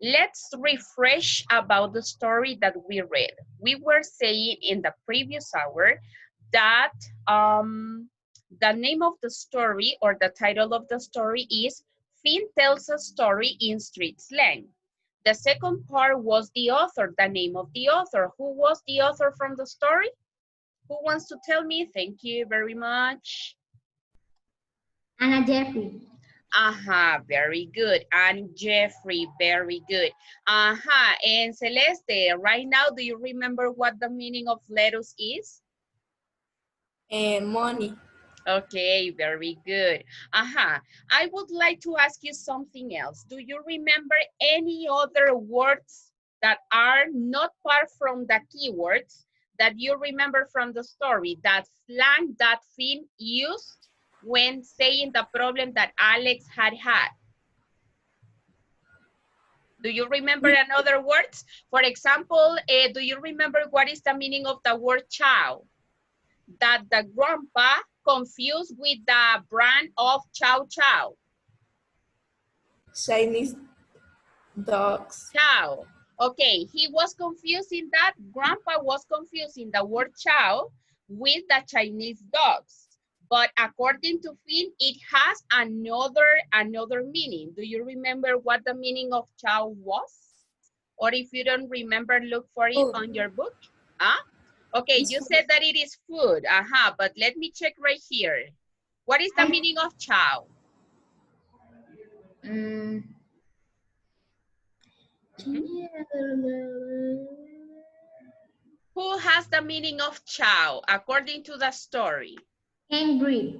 Let's refresh about the story that we read. We were saying in the previous hour that the name of the story or the title of the story is Finn Tells a Story in Street Slang. The second part was the author, the name of the author. Who was the author from the story? Who wants to tell me? Thank you very much. Anna Jeffrey. Very good. And Jeffrey, very good. And Celeste, right now, do you remember what the meaning of lettuce is? Money. Okay, very good. I would like to ask you something else. Do you remember any other words that are not part from the keywords that you remember from the story, that slang that Finn used when saying the problem that Alex had had? Do you remember another words? For example, do you remember what is the meaning of the word chow? That the grandpa confused with the brand of chow chow. Chinese dogs. Chow. Okay, he was confusing that. Grandpa was confusing the word chow with the Chinese dogs. But according to Finn, it has another meaning. Do you remember what the meaning of chow was? Or if you don't remember, look for it on your book. Okay, you said that it is food. But let me check right here. What is the meaning of chow? Who has the meaning of chow according to the story? Angry.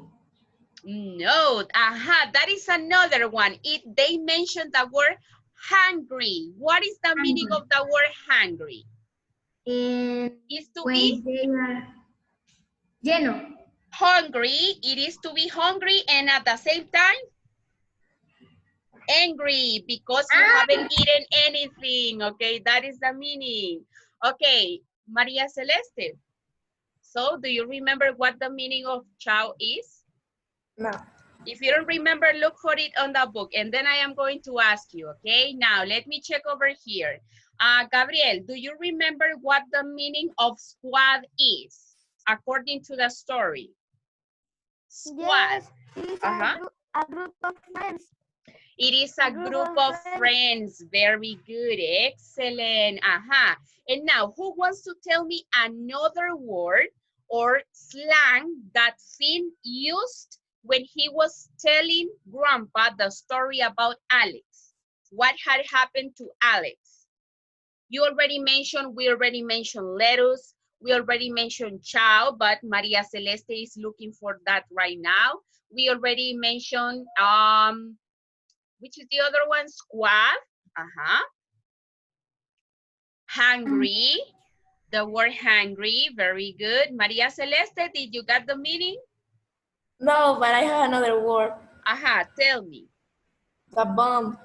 No, that is another one. They mentioned the word hungry. What is the meaning of the word hungry? Is to be they are lleno. Hungry. It is to be hungry and at the same time angry because you haven't eaten anything. Okay, that is the meaning. Okay, Maria Celeste. So do you remember what the meaning of chow is? No. If you don't remember, look for it on the book and then I am going to ask you, okay? Now, let me check over here. Gabriel, do you remember what the meaning of squad is according to the story? Squad. Yes, it is a group of friends. It is a group of friends. Very good. Excellent. And now, who wants to tell me another word or slang that Finn used when he was telling Grandpa the story about Alex? What had happened to Alex? We already mentioned lettuce. We already mentioned chow, but Maria Celeste is looking for that right now. We already mentioned, which is the other one? Squad. Hungry. The word hungry. Very good. Maria Celeste, did you get the meaning? No, but I have another word. Tell me. The bomb.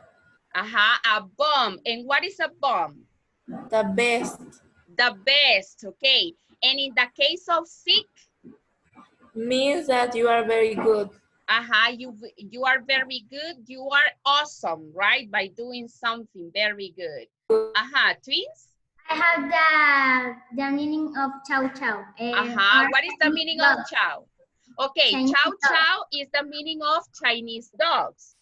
A bomb. And what is a bomb? The best. The best, okay. And in the case of sick? Means that you are very good. You are very good. You are awesome, right? By doing something very good. Twins? I have the meaning of chow chow. What is the meaning of chow? Okay, Chinese chow dog. chow is the meaning of Chinese dogs.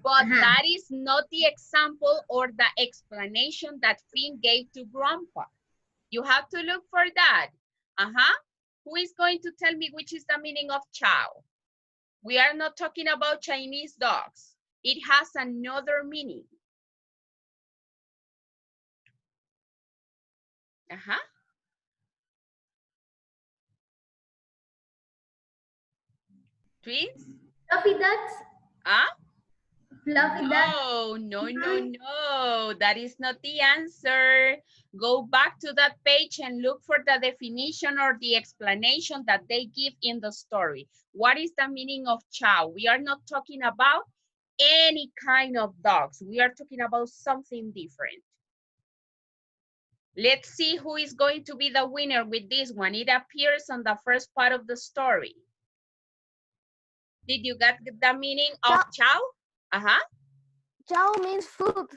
But that is not the example or the explanation that Finn gave to Grandpa. You have to look for that. Who is going to tell me which is the meaning of chow? We are not talking about Chinese dogs. It has another meaning. Twins? Fluffy ducks. Fluffy ducks. No. That is not the answer. Go back to that page and look for the definition or the explanation that they give in the story. What is the meaning of chow? We are not talking about any kind of dogs. We are talking about something different. Let's see who is going to be the winner with this one. It appears on the first part of the story. Did you get the meaning of chow? Chow means food.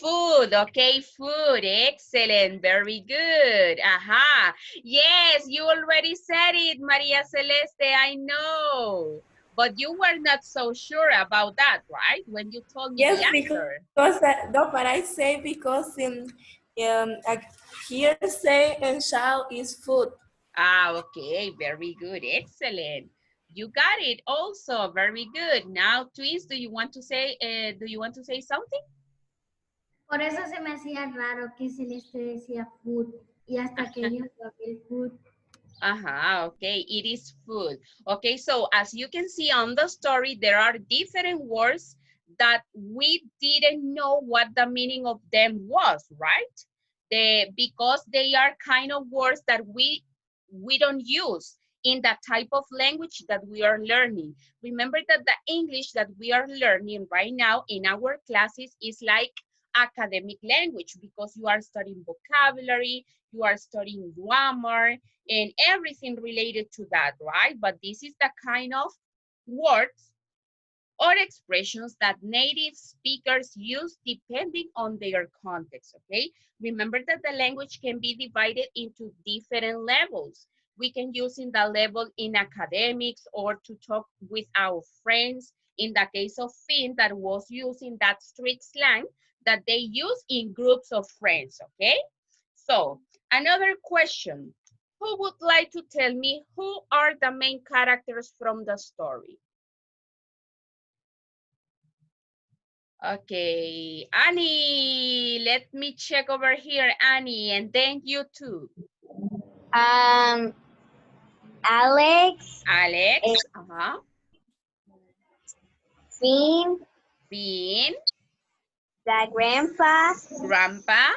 Food, okay, food, excellent, very good, aha. Yes, you already said it, Maria Celeste, I know. But you were not so sure about that, right? When you told me the Yes, answer. because no, but I say because I here say child is food. Ah, okay, very good, excellent. You got it also, very good. Now, Twins, do you want to say something? Por eso se me hacía raro que Celeste decía food. Y hasta que dijo el food. Okay, it is food. Okay, so as you can see on the story, there are different words that we didn't know what the meaning of them was, right? Because they are kind of words that we don't use in that type of language that we are learning. Remember that the English that we are learning right now in our classes is like academic language because you are studying vocabulary, you are studying grammar, and everything related to that, right? But this is the kind of words or expressions that native speakers use depending on their context, okay? Remember that the language can be divided into different levels. We can use in the level in academics or to talk with our friends. In the case of Finn, that was using that street slang that they use in groups of friends, okay? So, another question. Who would like to tell me who are the main characters from the story? Okay, Annie, let me check over here, Annie, and then you too. Alex, Alex, Finn, Finn, the grandpa, Grandpa,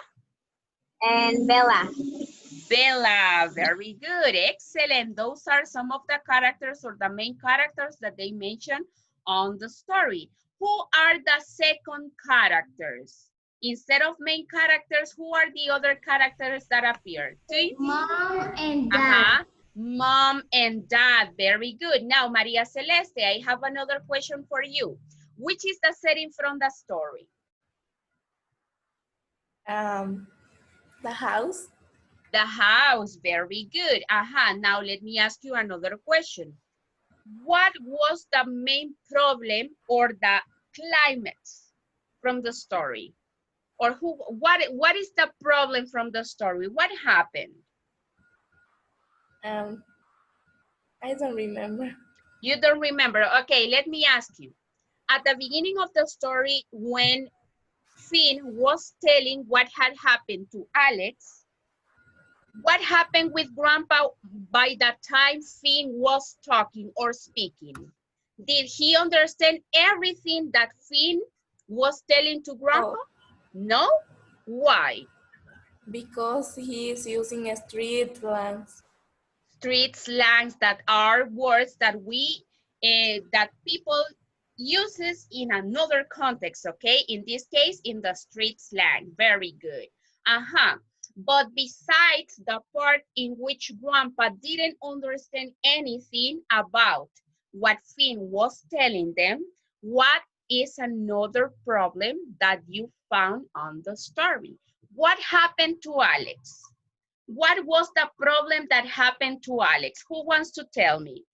and Bella. Bella, very good, excellent. Those are some of the characters or the main characters that they mention on the story. Who are the second characters? Instead of main characters, who are the other characters that appear? Mom and dad. Mom and dad, very good. Now, Maria Celeste, I have another question for you. Which is the setting from the story? The house. The house, very good. Now let me ask you another question. What was the main problem or the climax from the story? Or what is the problem from the story? What happened? I don't remember. You don't remember. Okay, let me ask you. At the beginning of the story, when Finn was telling what had happened to Alex, what happened with Grandpa by the time Finn was talking or speaking? Did he understand everything that Finn was telling to Grandpa? Oh, No? Why? because he is using a street slangs. Street slangs that are words that that people uses in another context, okay? In this case, in the street slang. Very good. But besides the part in which Grandpa didn't understand anything about what Finn was telling them, what is another problem that you found on the story? What happened to Alex? What was the problem that happened to Alex? Who wants to tell me?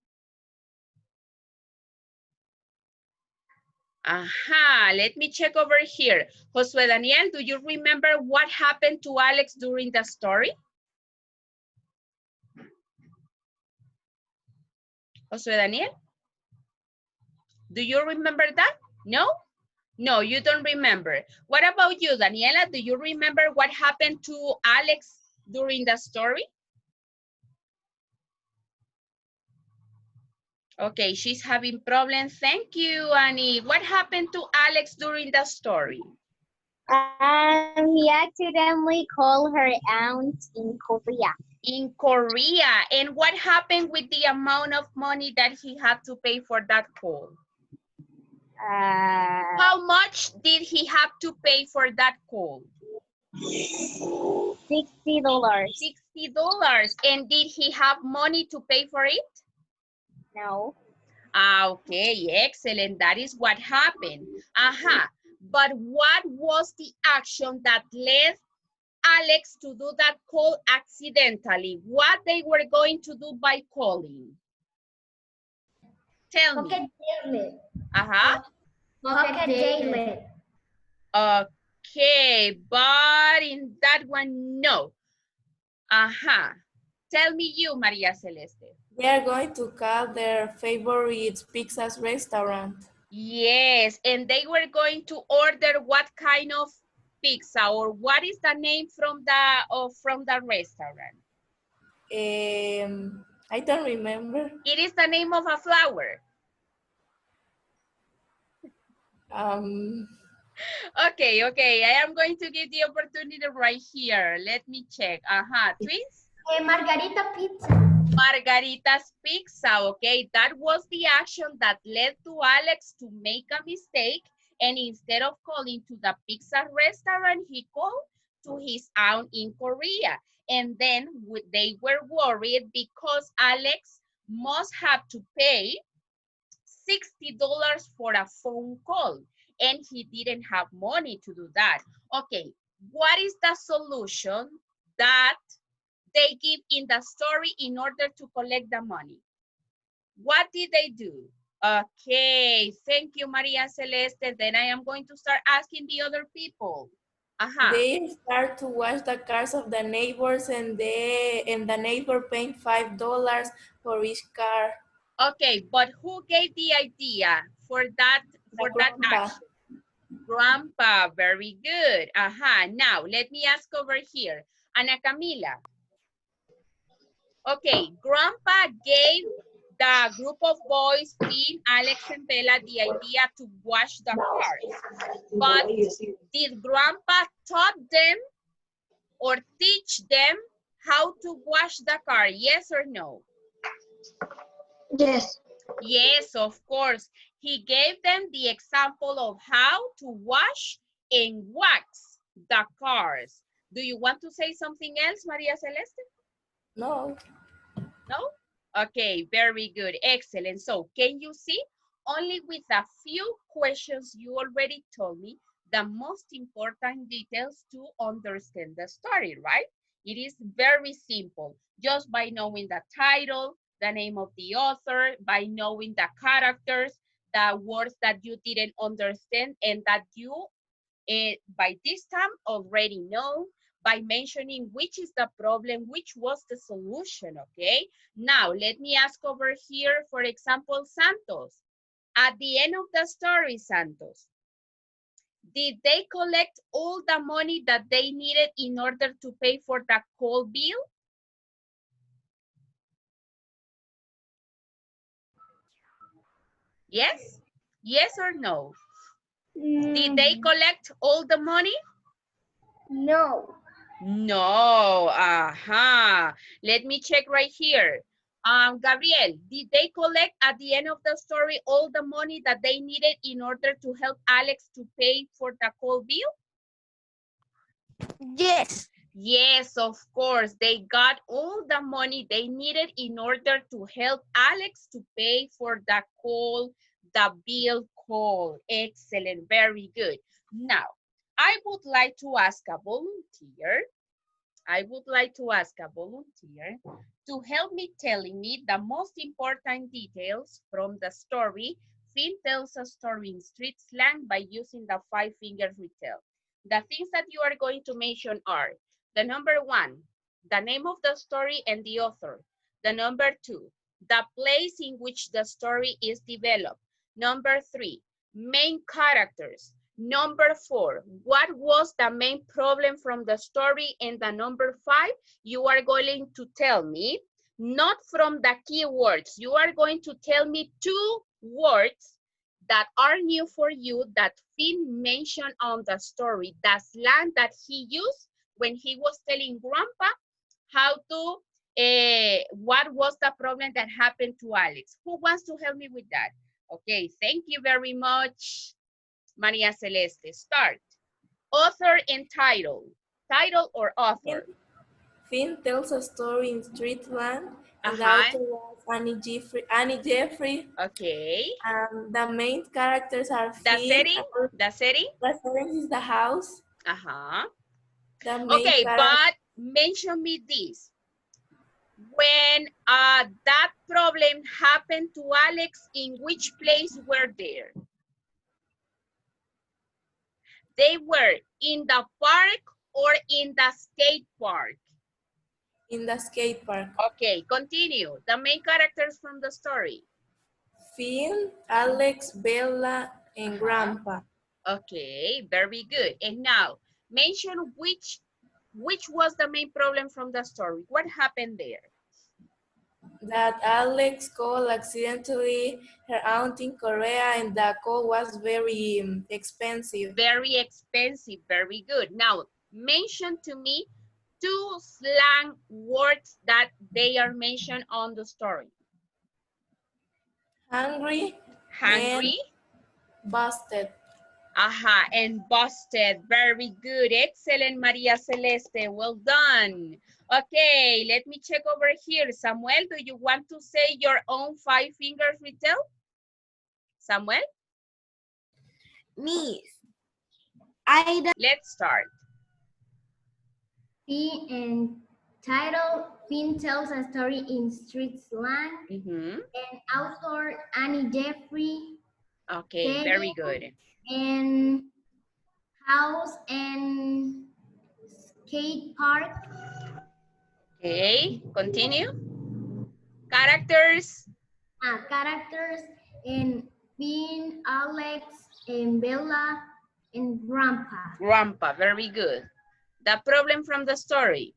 Let me check over here. Josue Daniel, do you remember what happened to Alex during the story? Josue Daniel? Do you remember that? No? No, you don't remember. What about you, Daniela? Do you remember what happened to Alex during the story? Okay, she's having problems. Thank you, Annie. What happened to Alex during the story? He accidentally called her aunt in Korea. In Korea. And what happened with the amount of money that he had to pay for that call? How much did he have to pay for that call? $60. $60. And did he have money to pay for it? No. Okay, excellent. That is what happened. But what was the action that led Alex to do that call accidentally? What they were going to do by calling? Tell me. Pocket daily. Uh-huh. Pocket daily. Okay, but in that one, no. Uh-huh. Tell me you, Maria Celeste. They are going to call their favorite pizza restaurant. Yes, and they were going to order what kind of pizza, or what is the name from the restaurant? I don't remember. It is the name of a flower. Okay, I am going to give the opportunity right here. Let me check. Twins? Margarita pizza. Margarita's Pizza, okay? That was the action that led to Alex to make a mistake, and instead of calling to the pizza restaurant, he called to his aunt in Korea. And then they were worried because Alex must have to pay $60 for a phone call, and he didn't have money to do that. Okay, what is the solution that they give in the story in order to collect the money? What did they do? Okay, thank you, Maria Celeste. Then I am going to start asking the other people. They start to wash the cars of the neighbors, and the neighbor paying $5 for each car. Okay, but who gave the idea for that action? Grandpa, very good. Now let me ask over here. Ana Camila. Okay, Grandpa gave the group of boys, Finn, Alex, and Bella, the idea to wash the cars. But did Grandpa taught them or teach them how to wash the car? Yes or no? Yes. Yes, of course. He gave them the example of how to wash and wax the cars. Do you want to say something else, Maria Celeste? No. No? Okay, very good. Excellent. So can you see? Only with a few questions you already told me the most important details to understand the story, right? It is very simple. Just by knowing the title, the name of the author, by knowing the characters, the words that you didn't understand and that you by this time already know, by mentioning which is the problem, which was the solution, okay? Now, let me ask over here, for example, Santos. At the end of the story, Santos, did they collect all the money that they needed in order to pay for the call bill? Yes? Yes or no? Did they collect all the money? No. No, Let me check right here. Gabriel, did they collect at the end of the story all the money that they needed in order to help Alex to pay for the call bill? Yes. Yes, of course. They got all the money they needed in order to help Alex to pay for the call, the bill call. Excellent, very good. Now, I would like to ask a volunteer. To help me telling me the most important details from the story. Finn tells a story in street slang by using the 5 fingers retell. The things that you are going to mention are the number 1, the name of the story and the author. The number 2, the place in which the story is developed. Number 3, main characters. Number 4, what was the main problem from the story? And the number 5, you are going to tell me, not from the keywords, you are going to tell me 2 words that are new for you that Finn mentioned on the story, the slang that he used when he was telling Grandpa how to, what was the problem that happened to Alex. Who wants to help me with that? Okay, thank you very much. Maria Celeste, start. Author and title. Title or author? Finn tells a story in street slang And the Uh-huh. author was Annie Jeffrey. Okay. The main characters are The Finn. setting? The setting? The setting is the house. Uh-huh. The main Okay, character. but mention me this. When that problem happened to Alex, in which place were there? They were in the park or in the skate park? In the skate park. Okay, continue. The main characters from the story. Finn, Alex, Bella, and Grandpa. Okay, very good. And now, mention which was the main problem from the story. What happened there? That Alex called accidentally her aunt in Korea, and the call was very expensive. Very expensive, very good. Now, mention to me 2 slang words that they are mentioned on the story. Hungry. Hungry. And busted. Aha, and busted. Very good. Excellent, Maria Celeste. Well done. Okay, let me check over here. Samuel, do you want to say your own 5 fingers Retell? Samuel? Miss. Let's start. Finn and title, Finn tells a story in street slang. And author, Annie Jeffrey. Okay, very good. And house and skate park. Okay, continue. Characters. Characters and Finn, Alex, and Bella, and Grandpa. Grandpa, very good. The problem from the story.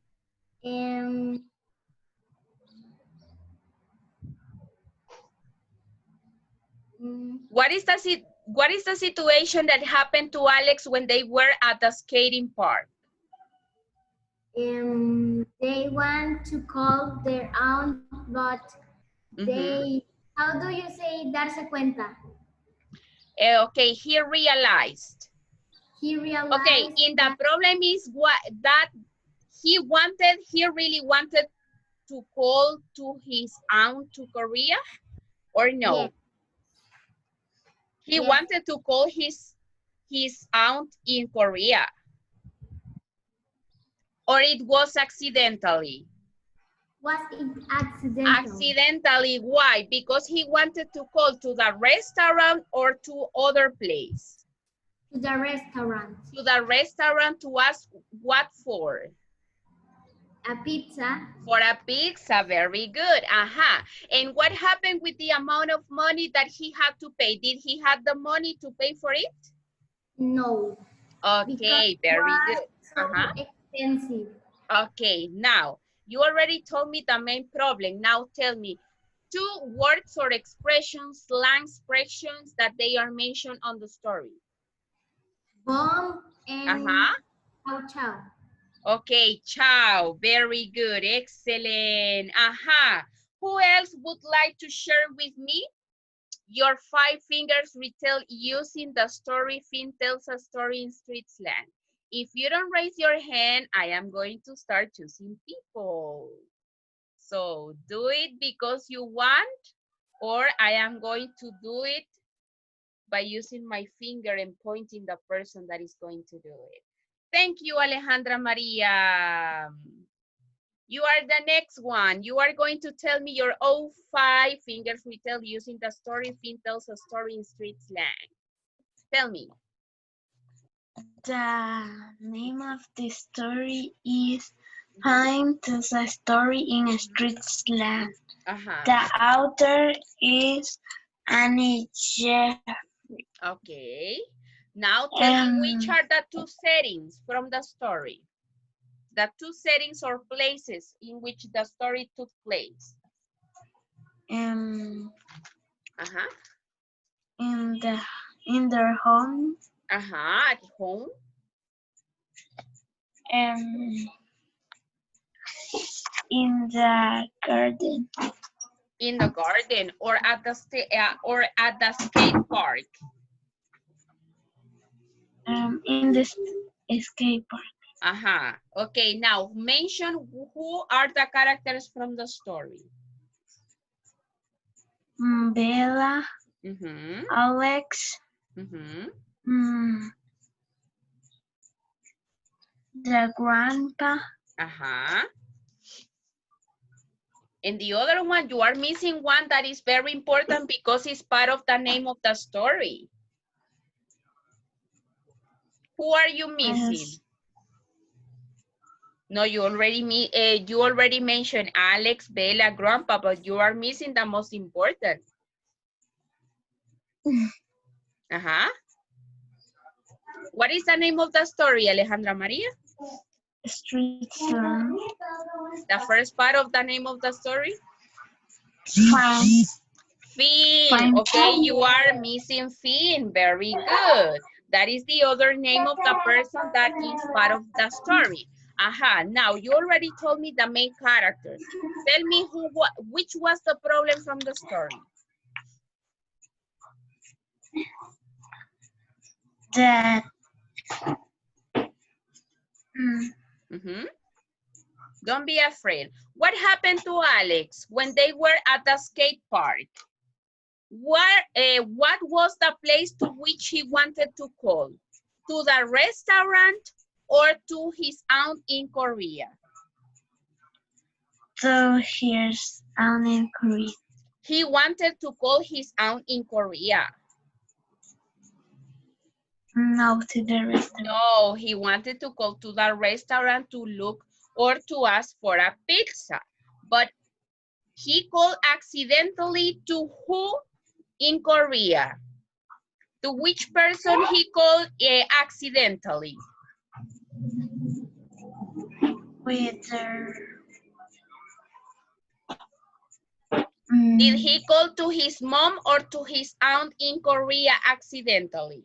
What is the situation that happened to Alex when they were at the skating park? They want to call their aunt, but they, how do you say darse cuenta? Okay, he realized. He realized. Okay, and the problem is that he really wanted to call to his aunt to Korea, or no? Yes. He wanted to call his aunt in Korea. Or it was accidentally? Was it accidental? Accidentally, why? Because he wanted to call to the restaurant or to other place? To the restaurant. To the restaurant to ask what for? A pizza. For a pizza, very good. And what happened with the amount of money that he had to pay? Did he have the money to pay for it? No. Okay, very good. So expensive. Okay, now, you already told me the main problem. Now tell me 2 words or expressions, slang expressions that they are mentioned on the story. Bomb and chow chow. Okay, ciao. Very good. Excellent. Who else would like to share with me your 5 fingers Retell using the story Finn tells a story in street slang? If you don't raise your hand, I am going to start choosing people. So do it because you want, or I am going to do it by using my finger and pointing the person that is going to do it. Thank you, Alejandra Maria. You are the next one. You are going to tell me your own 5 fingers Retell using the story Finn tells a story in street slang. Tell me. The name of the story is Finn tells a story in street slang. The author is Annie Jeffrey. Okay. Now tell me which are the 2 settings from the story. The 2 settings or places in which the story took place. In their home. At home. In the garden. In the garden or at the skate park. In the skate park. Okay, now mention who are the characters from the story. Bella, Alex, the grandpa. And the other one, you are missing one that is very important because it's part of the name of the story. Who are you missing? No, you already mentioned Alex, Bella, Grandpa, but you are missing the most important. What is the name of the story, Alejandra Maria? Street slang. The first part of the name of the story? Fine. Finn. Okay, you are missing Finn. Very good. That is the other name of the person that is part of the story. Now, you already told me the main characters. Tell me which was the problem from the story? That. Don't be afraid. What happened to Alex when they were at the skate park? What was the place to which he wanted to call? To the restaurant or to his aunt in Korea? To his aunt in Korea. He wanted to call his aunt in Korea. No, to the restaurant. No, he wanted to go to the restaurant to look or to ask for a pizza. But he called accidentally to who in Korea? To which person he called accidentally? Did he call to his mom or to his aunt in Korea accidentally?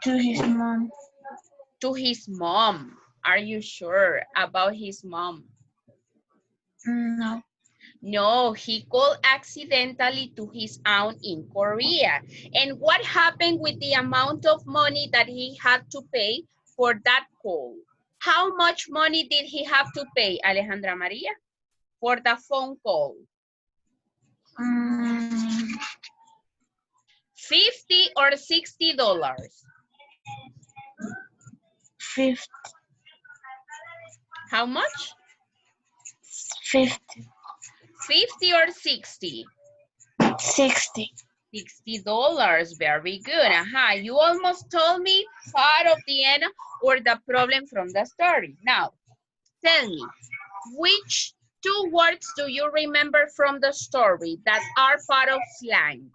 To his mom. To his mom. Are you sure about his mom? No. No, he called accidentally to his aunt in Korea. And what happened with the amount of money that he had to pay for that call? How much money did he have to pay, Alejandra Maria, for the phone call? 50 or $60? 50. How much? 50. 50 or 60? 60. $60. Very good. You almost told me part of the end or the problem from the story. Now, tell me, which two words do you remember from the story that are part of slang?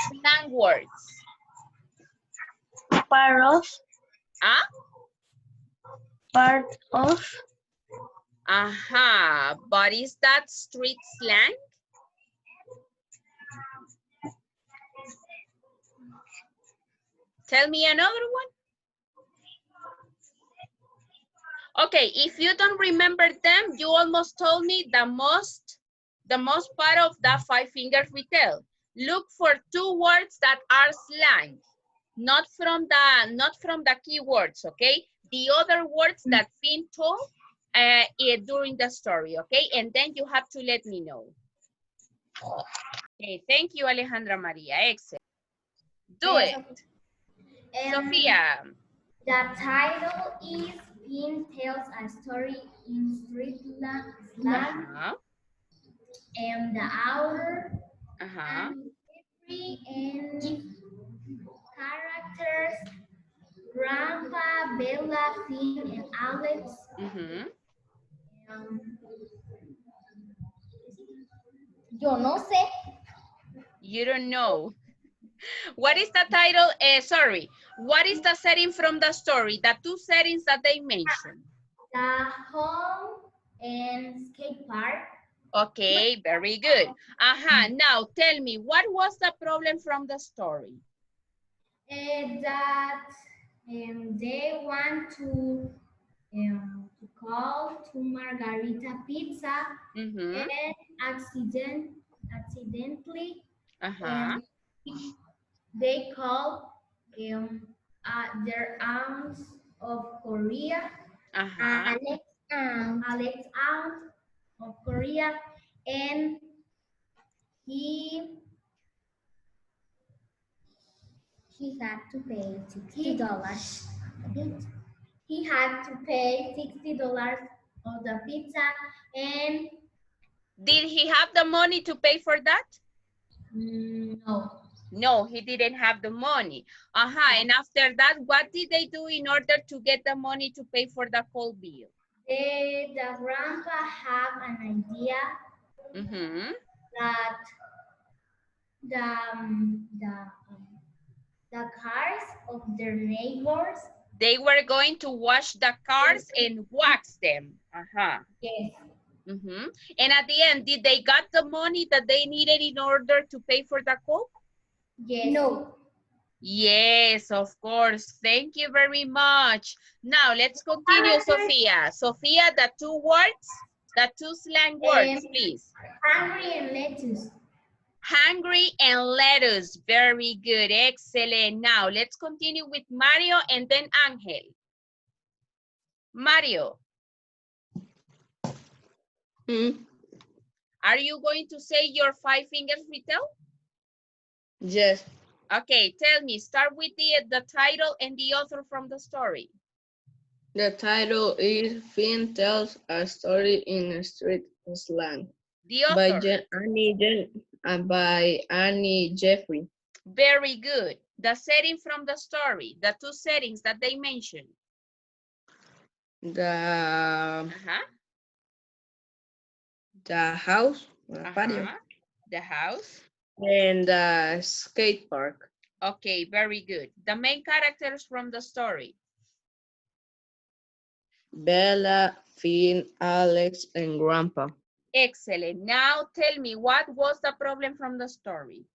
Slang words. Part of. Part of. But is that street slang? Tell me another one. Okay, if you don't remember them, you almost told me the most part of the 5 fingers retell. Look for two words that are slang, not from the keywords, okay? The other words that Finn told during the story, okay? And then you have to let me know. Okay, thank you, Alejandra Maria. Excellent. Do it. Sophia. The title is Finn Tells a Story in Street Slang. And the author and history and characters, Grandpa, Bella, Finn, and Alex. Yo no sé. You don't know. What is the title? Sorry. What is the setting from the story? The two settings that they mentioned. The home and skate park. Okay, very good. Now tell me, what was the problem from the story? That they want to call to Margarita Pizza and accidentally they called their aunts of Korea, Alex aunt of Korea, and He had to pay $60. He had to pay $60 for the pizza and Did he have the money to pay for that? no. No, he didn't have the money. And after that, what did they do in order to get the money to pay for the coal bill? The grandpa have an idea that the cars of their neighbors. They were going to wash the cars and wax them. Yes. And at the end, did they got the money that they needed in order to pay for the coal? Yes. No. Yes, of course. Thank you very much. Now, let's continue, Sophia. Sophia, the two words, the two slang words, please. Hungry and lettuce. Hungry and lettuce. Very good. Excellent. Now, let's continue with Mario and then Angel. Mario. Are you going to say your 5 fingers retell? Yes. Okay, tell me, start with the title and the author from the story. The title is Finn Tells a Story in Street Slang. The author? By Annie Jeffrey. Very good. The setting from the story, the two settings that they mentioned. The house, patio. The house. And the skate park. Okay, very good. The main characters from the story. Bella, Finn, Alex, and Grandpa. Excellent. Now tell me, what was the problem from the story?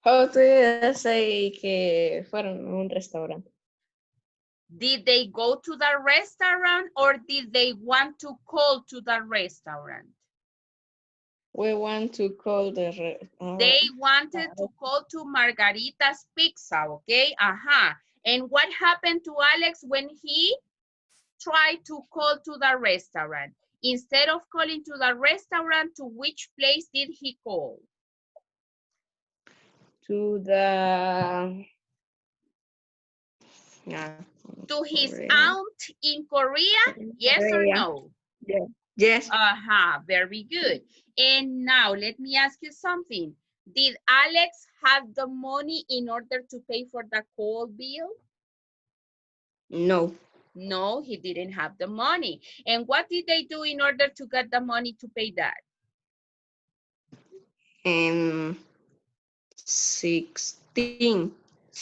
How do you say que fueron a un restaurante? Did they go to the restaurant or did they want to call to the restaurant? We want to call the They wanted to call to Margarita's Pizza, okay? And what happened to Alex when he tried to call to the restaurant? Instead of calling to the restaurant, to which place did he call? To the... To his aunt in Korea? Yes or no? Yeah. Yes. Very good. And now let me ask you something. Did Alex have the money in order to pay for the coal bill? No. No, he didn't have the money. And what did they do in order to get the money to pay that? 16.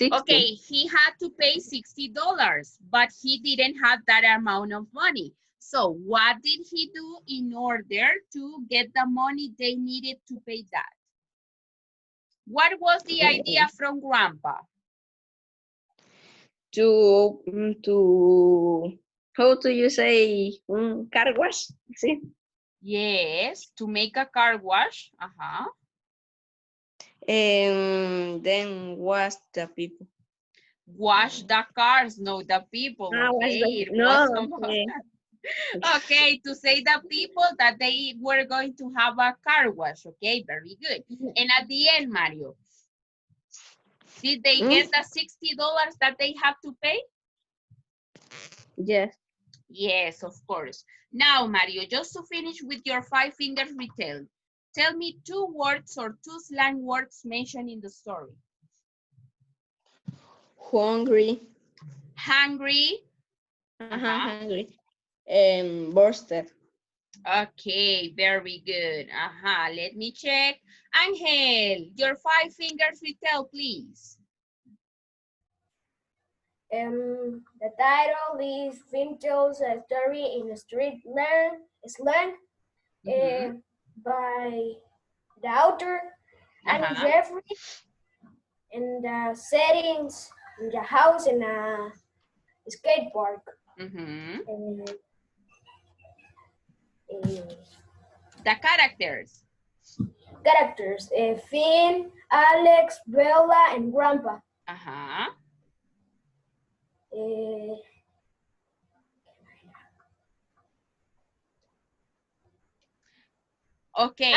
Okay, he had to pay $60, but he didn't have that amount of money. So what did he do in order to get the money they needed to pay that? What was the idea from Grandpa? To how do you say car wash? Sí. Yes, to make a car wash. And then wash the people. Wash the cars, no the people. Okay, okay, to say the people that they were going to have a car wash. Okay, very good. And at the end, Mario, did they get the $60 that they have to pay? Yes. Yes, of course. Now, Mario, just to finish with your 5 fingers retell, tell me 2 words or 2 slang words mentioned in the story. Hungry. Hungry. Hungry. Bursted. Okay, very good. Let me check. Angel, your 5 fingers retell, please. The title is Finn Tells a Story in Street Slang by the author Annie Jeffrey, and the settings in the house in a skate park. The characters. Finn, Alex, Bella, and Grandpa. Okay,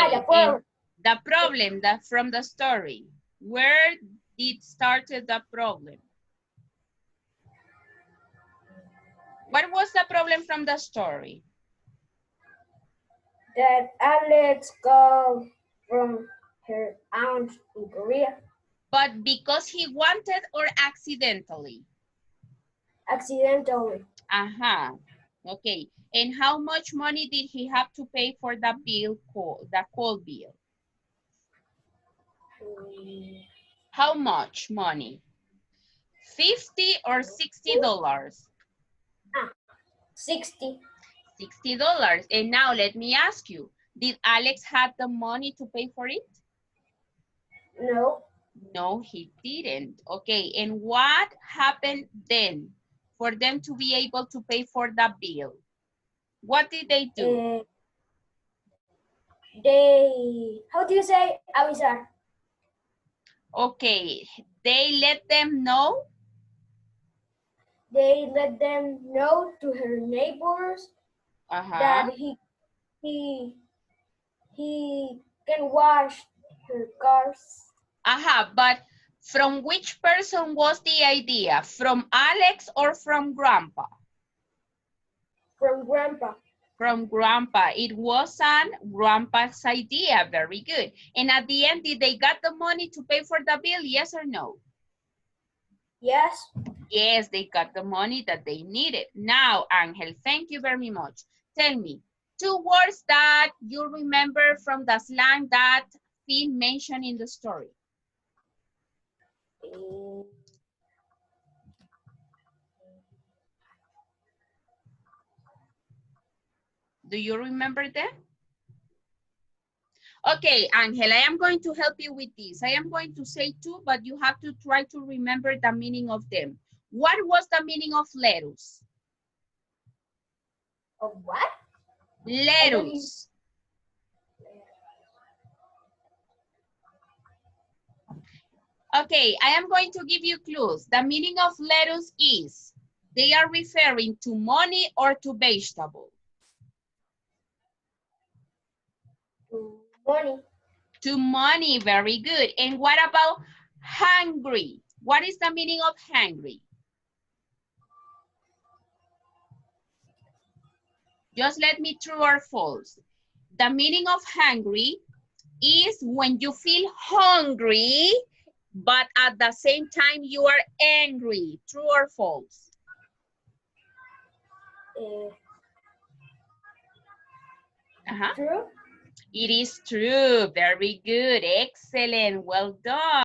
the problem that from the story. Where did started the problem? What was the problem from the story? That Alex got from her aunt in Korea. But because he wanted or accidentally? Accidentally. Okay. And how much money did he have to pay for the bill, the call bill? How much money? $50 or $60? 60. $60. And now let me ask you, did Alex have the money to pay for it? No. No, he didn't. Okay, and what happened then for them to be able to pay for the bill? What did they do? How do you say, avisar? Okay, they let them know? They let them know to her neighbors that he can wash her cars. But from which person was the idea? From Alex or from Grandpa? From Grandpa. From Grandpa. It was Grandpa's idea. Very good. And at the end, did they got the money to pay for the bill? Yes or no? Yes. Yes, they got the money that they needed. Now, Angel, thank you very much. Tell me, 2 words that you remember from the slang that Finn mentioned in the story. Do you remember them? Okay, Angel, I am going to help you with this. I am going to say 2, but you have to try to remember the meaning of them. What was the meaning of lettuce? Of what? Lettuce. Okay, I am going to give you clues. The meaning of lettuce is, they are referring to money or to vegetable? To money. To money, very good. And what about hungry? What is the meaning of hungry? Just let me true or false. The meaning of hungry is when you feel hungry, but at the same time you are angry. True or false? True. It is true. Very good. Excellent. Well done.